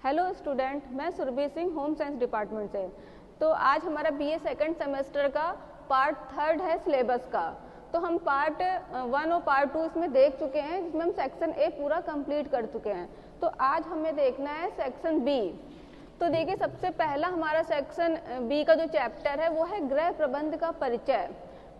Hello student, मैं Surabhi Singh home science department से। तो आज हमारा बीए सेकंड सेमेस्टर का पार्ट 3 है सिलेबस का। तो हम पार्ट 1 और पार्ट 2 इसमें देख चुके हैं, जिसमें हम सेक्शन ए पूरा कंप्लीट कर चुके हैं। तो आज हमें देखना है सेक्शन बी। तो देखिए, सबसे पहला हमारा सेक्शन बी का जो चैप्टर है वो है गृह प्रबंध का परिचय।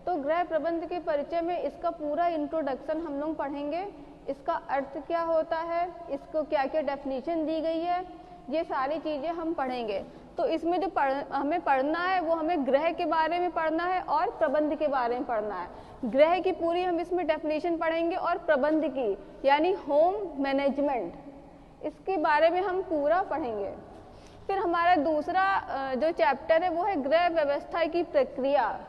तो गृह प्रबंध के परिचय में इसका पूरा इंट्रोडक्शन हम लोग पढ़ेंगे। इसका अर्थ क्या होता है, इसको क्या क्या डेफिनेशन दी गई है, ये सारी चीज़ें हम पढ़ेंगे। तो इसमें जो हमें पढ़ना है वो हमें गृह के बारे में पढ़ना है और प्रबंध के बारे में पढ़ना है। गृह की पूरी हम इसमें डेफिनेशन पढ़ेंगे और प्रबंध की यानी होम मैनेजमेंट, इसके बारे में हम पूरा पढ़ेंगे। फिर हमारा दूसरा जो चैप्टर है वो है गृह व्यवस्था की प्रक्रिया,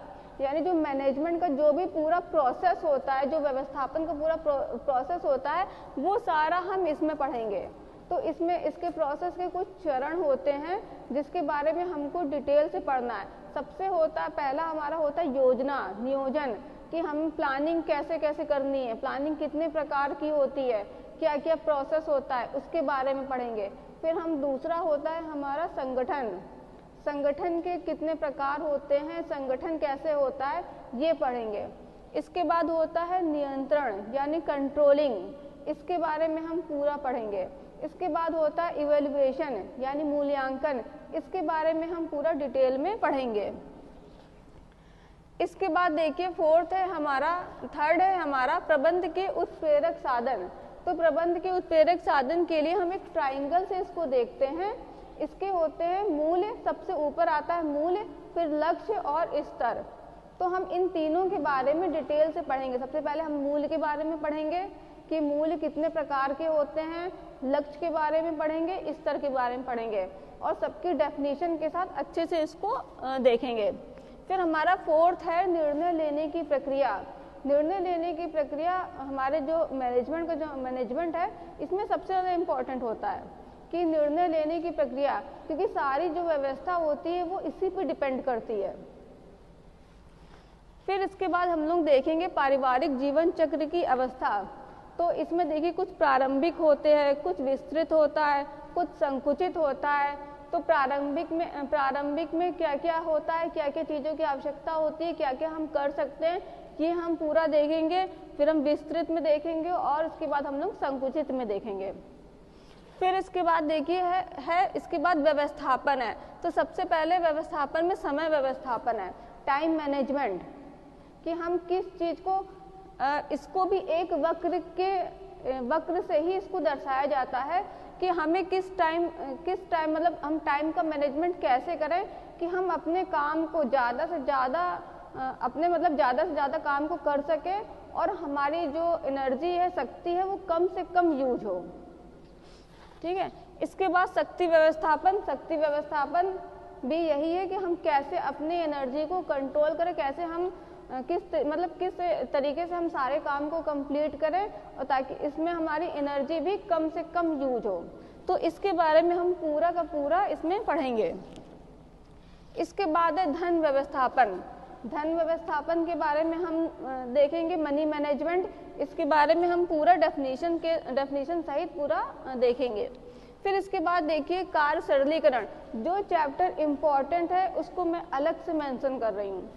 यानी जो मैनेजमेंट का जो भी पूरा प्रोसेस होता है, जो व्यवस्थापन का पूरा प्रोसेस होता है, वो सारा हम इसमें पढ़ेंगे। तो इसमें इसके प्रोसेस के कुछ चरण होते हैं जिसके बारे में हमको डिटेल से पढ़ना है। सबसे पहला हमारा होता है योजना, नियोजन, कि हम प्लानिंग कैसे कैसे करनी है, प्लानिंग कितने प्रकार की होती है, क्या क्या प्रोसेस होता है, उसके बारे में पढ़ेंगे। फिर हम दूसरा होता है हमारा संगठन, संगठन के कितने प्रकार होते हैं, संगठन कैसे होता है, ये पढ़ेंगे। इसके बाद होता है नियंत्रण यानी कंट्रोलिंग, इसके बारे में हम पूरा पढ़ेंगे। इसके बाद होता है इवैल्यूएशन यानी मूल्यांकन, इसके बारे में हम पूरा डिटेल में पढ़ेंगे। इसके बाद देखिए थर्ड है हमारा प्रबंध के उत्प्रेरक साधन। तो प्रबंध के उत्प्रेरक साधन के लिए हम एक ट्राइंगल से इसको देखते हैं। इसके होते हैं मूल्य, सबसे ऊपर आता है मूल्य, फिर लक्ष्य और स्तर। तो हम इन तीनों के बारे में डिटेल से पढ़ेंगे। सबसे पहले हम मूल्य के बारे में पढ़ेंगे कि मूल्य कितने प्रकार के होते हैं, लक्ष्य के बारे में पढ़ेंगे, स्तर के बारे में पढ़ेंगे और सबकी डेफिनेशन के साथ अच्छे से इसको देखेंगे। फिर हमारा फोर्थ है निर्णय लेने की प्रक्रिया। निर्णय लेने की प्रक्रिया हमारे जो मैनेजमेंट है, इसमें सबसे ज़्यादा इम्पोर्टेंट होता है कि निर्णय लेने की प्रक्रिया, क्योंकि सारी जो व्यवस्था होती है वो इसी पे डिपेंड करती है। फिर इसके बाद हम लोग देखेंगे पारिवारिक जीवन चक्र की अवस्था। तो इसमें देखिए कुछ प्रारंभिक होते हैं, कुछ विस्तृत होता है, कुछ संकुचित होता है। तो प्रारंभिक में क्या क्या होता है, क्या क्या चीज़ों की आवश्यकता होती है, क्या क्या हम कर सकते हैं, ये हम पूरा देखेंगे। फिर हम विस्तृत में देखेंगे और उसके बाद हम लोग संकुचित में देखेंगे। फिर इसके बाद देखिए इसके बाद व्यवस्थापन है। तो सबसे पहले व्यवस्थापन में समय व्यवस्थापन है, टाइम मैनेजमेंट, कि हम किस चीज़ को इसको भी एक वक्र से ही इसको दर्शाया जाता है कि हमें किस टाइम मतलब हम टाइम का मैनेजमेंट कैसे करें कि हम अपने काम को ज़्यादा से ज़्यादा काम को कर सकें और हमारी जो एनर्जी है, शक्ति है, वो कम से कम यूज हो। ठीक है। इसके बाद शक्ति व्यवस्थापन भी यही है कि हम कैसे अपनी एनर्जी को कंट्रोल करें, कैसे हम किस तरीके से हम सारे काम को कंप्लीट करें और ताकि इसमें हमारी एनर्जी भी कम से कम यूज हो। तो इसके बारे में हम पूरा का पूरा इसमें पढ़ेंगे। इसके बाद है धन व्यवस्थापन के बारे में हम देखेंगे, मनी मैनेजमेंट, इसके बारे में हम पूरा डेफिनेशन सहित पूरा देखेंगे। फिर इसके बाद देखिए कार्य सरलीकरण, जो चैप्टर इम्पॉर्टेंट है उसको मैं अलग से मेंशन कर रही हूँ।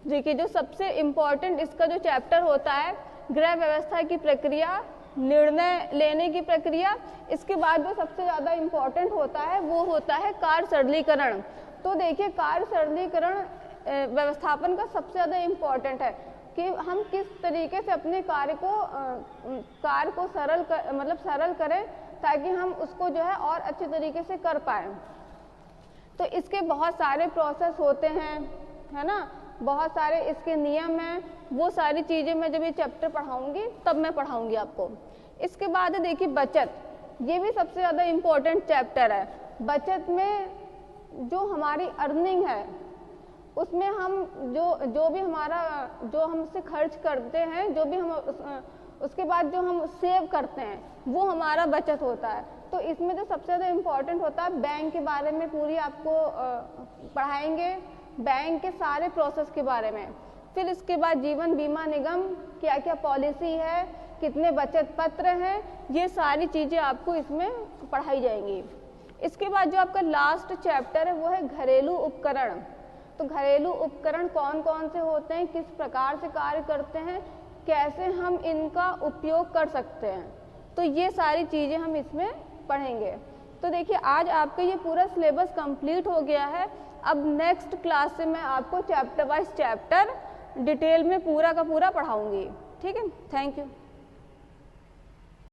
देखिए, जो सबसे इम्पॉर्टेंट इसका जो चैप्टर होता है गृह व्यवस्था की प्रक्रिया, निर्णय लेने की प्रक्रिया, इसके बाद जो सबसे ज़्यादा इम्पॉर्टेंट होता है वो होता है कार्य सरलीकरण। तो देखिए, कार्य सरलीकरण व्यवस्थापन का सबसे ज़्यादा इम्पॉर्टेंट है कि हम किस तरीके से अपने कार्य को सरल करें ताकि हम उसको जो है और अच्छे तरीके से कर पाएँ। तो इसके बहुत सारे प्रोसेस होते हैं, है ना, बहुत सारे इसके नियम हैं। वो सारी चीज़ें मैं जब ये चैप्टर पढ़ाऊंगी तब मैं पढ़ाऊंगी आपको। इसके बाद है देखिए बचत, ये भी सबसे ज़्यादा इम्पोर्टेंट चैप्टर है। बचत में जो हमारी अर्निंग है उसमें हम जो हमसे खर्च करते हैं, जो भी हम उसके बाद जो हम सेव करते हैं, वो हमारा बचत होता है। तो इसमें जो सबसे ज़्यादा इम्पोर्टेंट होता है, बैंक के बारे में पूरी आपको पढ़ाएंगे, बैंक के सारे प्रोसेस के बारे में। फिर इसके बाद जीवन बीमा निगम, क्या क्या पॉलिसी है, कितने बचत पत्र हैं, ये सारी चीज़ें आपको इसमें पढ़ाई जाएंगी। इसके बाद जो आपका लास्ट चैप्टर है वो है घरेलू उपकरण। तो घरेलू उपकरण कौन कौन से होते हैं, किस प्रकार से कार्य करते हैं, कैसे हम इनका उपयोग कर सकते हैं, तो ये सारी चीज़ें हम इसमें पढ़ेंगे। तो देखिए आज आपका ये पूरा सिलेबस कंप्लीट हो गया है। अब नेक्स्ट क्लास से मैं आपको चैप्टर वाइज चैप्टर डिटेल में पूरा का पूरा पढ़ाऊंगी। ठीक है, थैंक यू।